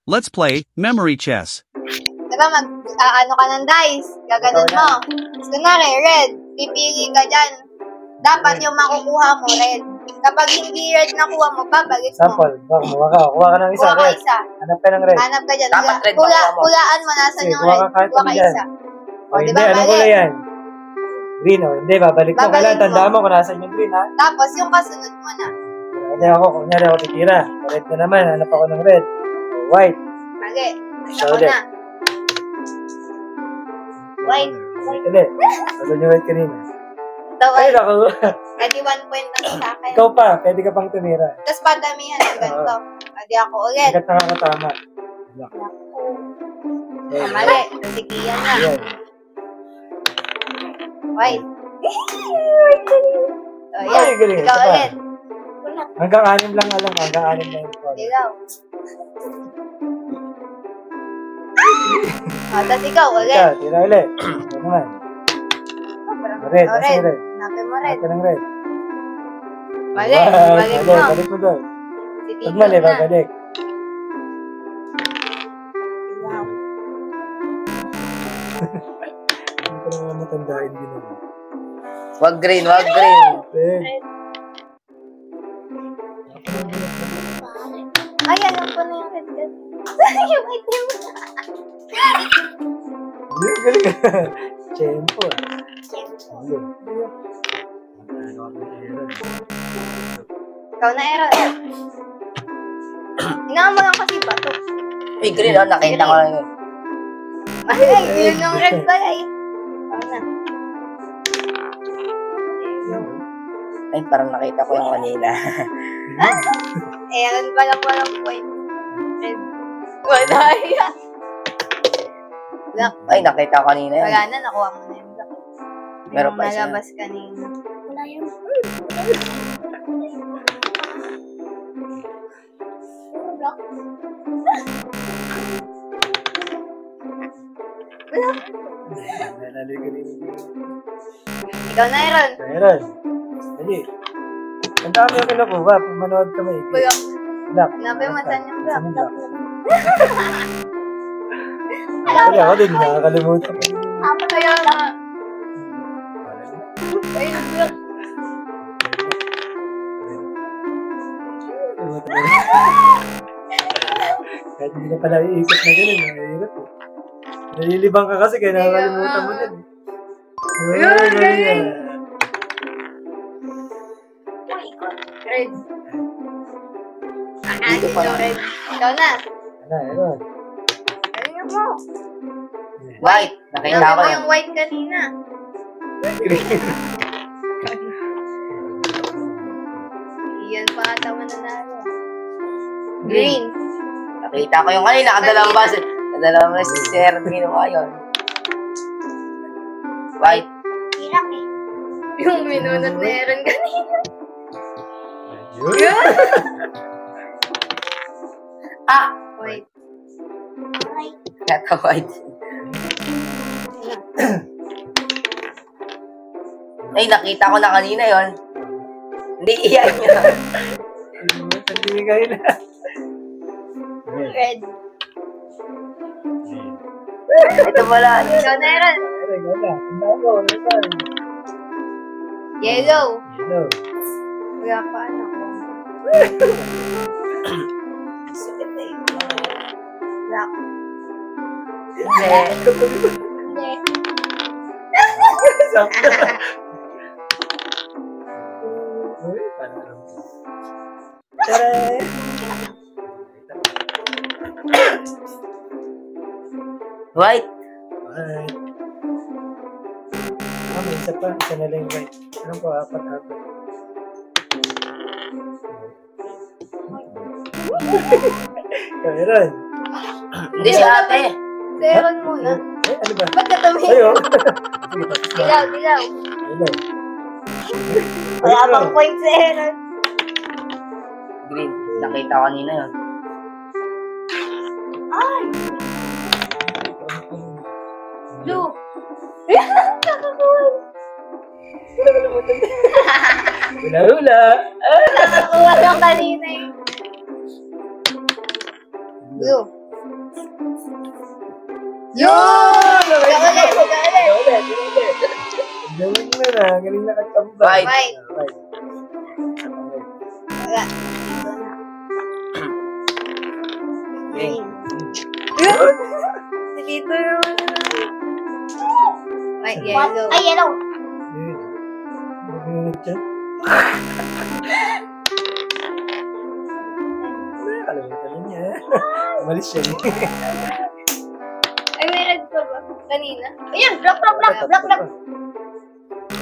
Let's play memory chess. Diba, ano ka ng dice, gaganon mo. Kunwari, red, pipili ka dyan. Dapat yung makukuha mo, red. Kapag hindi red nakuha mo, babalik mo. Sample, kuha ka ng isa, Kuha ka red. isa. Hanap ka ng red. Hanap ka dyan. Dapat red makuha mo. Kulaan mo, nasan Sige, yung kuha red. ka kahit Kuha ka ano dyan. isa. O, hindi, diba, anong mali? kulay yan? Green, o. Hindi, babalik mo. Babalik Kailangan, tandaan mo. mo kung nasan yung green, ha? Tapos, yung kasunod mo na. Kunyari ako titira. Red na naman, hanap ako ng red. O, white. Mali. Isa Ako ulit. na. White. White ulit. Kasunod yung white kanina. Ito, Ay, white. naku. Pwede 1 point na sa akin. Ikaw pa, pwede ka pang tumira. Tapos, padamihan ng ganito. Pwede ako ulit. Hanggat nakakatama. Mali. Sige, yan na. Ayan. White. O, yan. Ay, galing. Ikaw Isa pa. ulit. Hanggang 6 lang alam ko. Hanggang 6 lang yung color. Ikaw. Tapos ikaw ulit. Ikaw, tira ulit. Ito naman. Red, O, nasa red. red. Hanapin mo red. Hanap ka ng red. Mali. Balik mo. Balik mo doon. Titipid Pag mali, na. babalik. Wow. Hindi ko naman matandaan din naman. Wag green, wag green. Red. Ay, alam ko na yung red. Yung itim. Galing ka. Tempo. Ayun. Ikaw na, Aaron. Hinaan mo lang kasi bato. Uy, green, oh. Nakita ko lang yun. Ay, yun yung red pala eh. Ikaw na. Ay, parang nakita ko yung kanina. Aaron pala walang point. Red. Wala yan. Black. Ay, nakita ko kanina yun. Wala na, nakuha mo na yung black. Meron pa Yung isa. nalabas kanina. Wala yan. Black. Ikaw na, Aaron. Meron. Dali. Ang dami yung kinukuha. Pag manood ka maigi. Black. Black. Sinabi mo, saan yung black? Saan yung black? Actually, ako din. Nakakalimutan ko. Kaya na. Ay, black. Kalimutan ko. Kahit hindi na pala iikot na ganun. Mahirap eh. Nalilibang ka kasi kaya nakakalimutan mo din. Galing. Red. Dito pa lang. Red. Ikaw na. Ano? Galing mo. White. Nakita Sabi ko mo yun. yung white kanina. Iyan pa ata mananalo. Green. Nakita ko yung kanina. Kadalawang ba si Sir ginawa yun. White. Hirap eh. Yung minunod na Aaron kanina. Yun. Ah! White. Kata white. Ay, nakita ko na kanina yon. Hindi iyan yun. Hindi kayo na. Red. Ito pala. Ikaw na Aaron. Ay, wala. Ang dami. Nasaan? Yellow. Yellow. Wala pa ano. Black. Hindi. Hindi. Sakto. Uy, parang. Tara! White. Alright. May isa pa. Isa na lang yung white. Anong po? Apat. Meron. Hindi si ate. Aaron muna. Eh, ano ba? Ba't ka tumingin? Ayo. Sige, tapos na. Dilaw, dilaw. Ayun. Wala pang point si Aaron. Green. Nakita ko kanina yun. Ay! Blue. Kakakuha. Hula-hula. Nakakuha lang kanina eh. Blue. Yun! Ulit. Galing mo na. Galing na katamba. White. White. White. Wala. Green. Yun. Dito naman. White, yellow. Ay, yellow. Yun. Nag-unit siya. Nakalimutan na niya. Umalis siya. Ay, may red pa ba? Kanina. Ayun, black.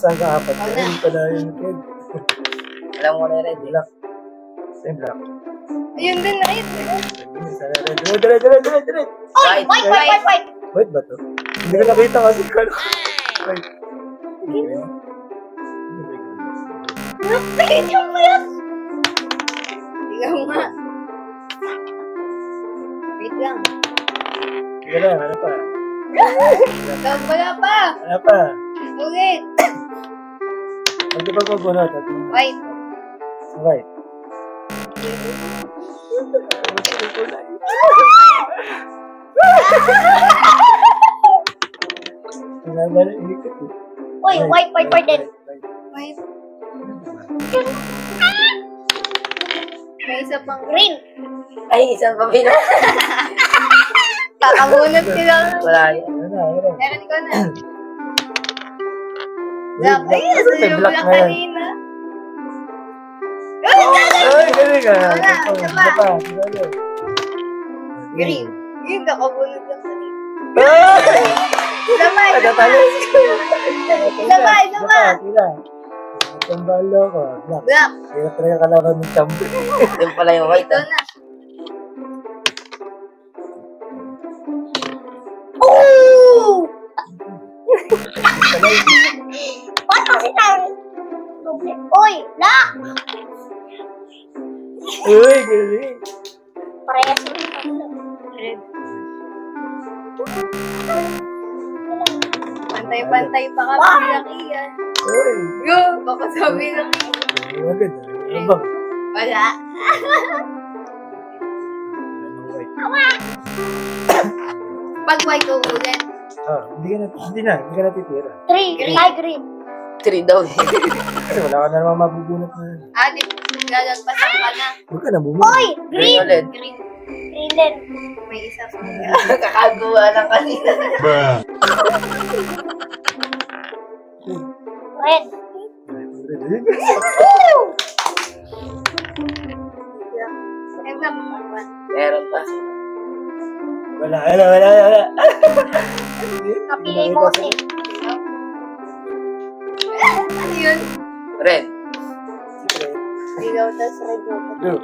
Saan ka apat? Wala. Ayun pala yung kid. Alam mo na red. Black. Same black. Ayun din, red. Red. Oy, white. White ba to? Hindi ko nakita kasi ko. White. Ayun mo yan. Tingnan mo nga. Wait lang. Wala, ano pa? Wala pa. Ano pa? Ulit. Pag di pa pabunot. White. White. Ikot eh. Uy, white din. White. May isa pang Green. Ay, isang pabino. kakabunot sila. Wala yun. Ano na, ayun. Meron ko na. Black. Ay, Ano nasa may yung black black na yan? kanina. Ay, galing ka. Wala, Isa pa. Green. Yung kakabunot lang kanina. Ay! Isa pa. Isa pa. Tira. Itong balo ko. Black. Black. Hirap talaga kalaban ng champo. Yung pala yung white. Ito na. Oh! What kasi tayo? Uy, black. Uy, galing. Parehas mo. Red. Pantay-pantay pa kami laki yan. Uy. Yun, baka sabi lang. Agad. Abang. Wala. Pag white ulit. Hindi na natitira. 3. Ay, green. 3 daw. Kasi wala ka na naman mabubunot na. Di lalagpasan ka na. Huwag ka na bubunot. Uy, Green green. ulit. Green. Green din. May isa pa. Kakagawa ng kanina. Red. Ay, mapapagwan. Meron pa. Wala. Kapili mo kasi. Ano yun? Red. Ilaw tas red mo. Blue.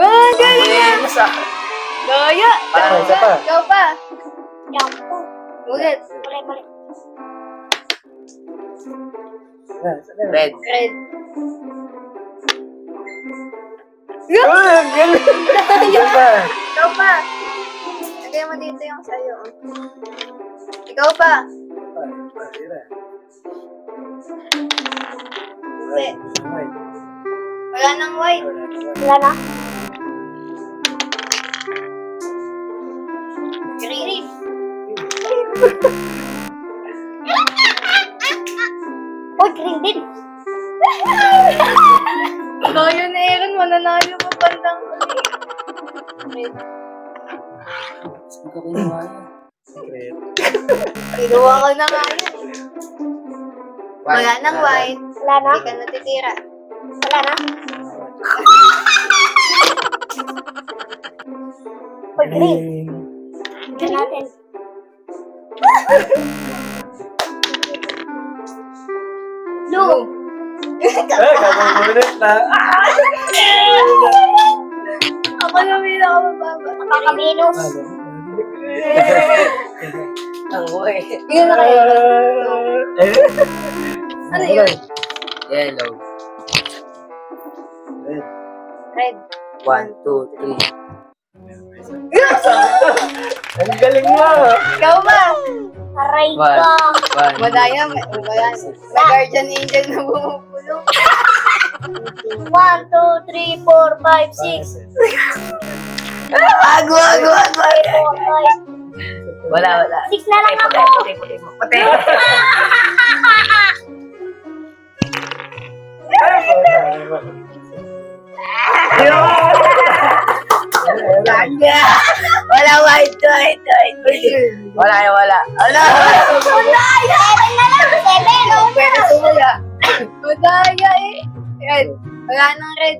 Oh, galing yan! Ay, nasa. Gaya! Parang isa pa. Ikaw pa. Jump. Ulit. Balik. Red. Red. Uy, galing. Isa pa. Ikaw pa. Lagay mo dito yung sayo. Ikaw pa. Hindi. Wala nang white. Wala na. Green. Uy, green din. Gaya na Aaron, mananalo mo bandang red. Saan ka kinuha yun? Kinuha ko na nga yun. Wala nang white. Wala na. Hindi ka natitira. Wala na. Uy, green. Green natin. Blue. Kabubunot na. Ako na may nakamababa. Nakakaminos. Ang buhay. Yun na kayo. Ano yun? Yellow. Red. 1, 2, 3. Ang galing mo. Ikaw ba? Aray ka. 1. Madaya, may guardian angel na bumupulong. 1, 2, 3, 4, 5, 6. Wag. Wala. 6 na lang ako. Puti. Wala, white. Wala. Ala! Seven na lang. 7. Madaya eh. Red. Wala nang red.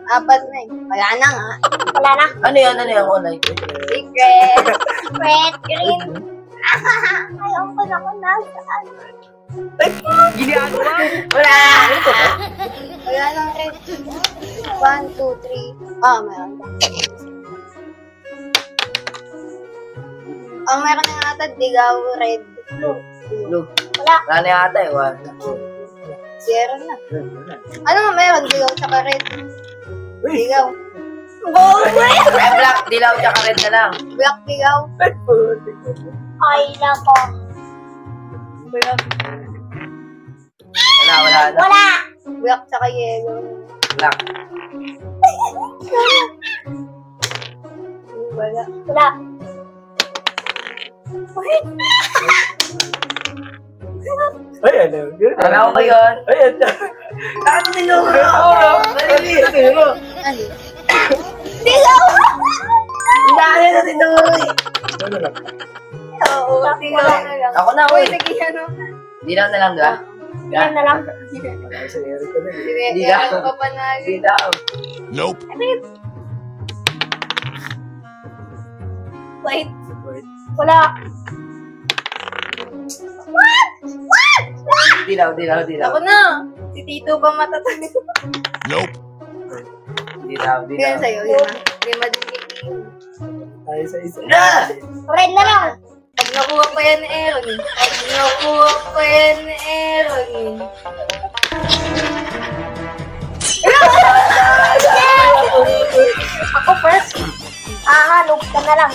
4 na eh. Wala na nga. Wala na. Ano yan kulay? Secret. Red, green. Ayaw ko na kung nasaan. Ginagawa? Wala! Wala nang red. 1, 2, 3. Ah, meron ba? Ang meron na ata, digaw, red. Blue. Wala. Wala na yata eh. 0 na. Ano nga meron? Digaw tsaka red. Uy! Digaw. Ay, black, dilaw, tsaka red na lang. Black digaw. Ay, nako. Black. Wala na. Wala. Black tsaka yellow. Black. Wala. Wala. Ay, ano? Alam ko yun. Ay, ano? Ano tinuro ako? Ano? Dilaw. Ang dami na tinuro eh. Ano lang? Oo, digaw na lang. Ako na, Uy, uy. nag-iano. Dilaw na lang, ga? Yan na lang. Wala sa Eric ko na. Digaw. Ano ka pa na? Dilaw. Nope. Wait. Wala. Dilaw. Ako na. Si Tito pa matatag. Nope. Dilaw. Ganyan sa'yo. Lima din kay Tayo sa isa. Na! Red na lang. Pag nakuha pa yan ni Aaron. Ako first. Noob ka na lang.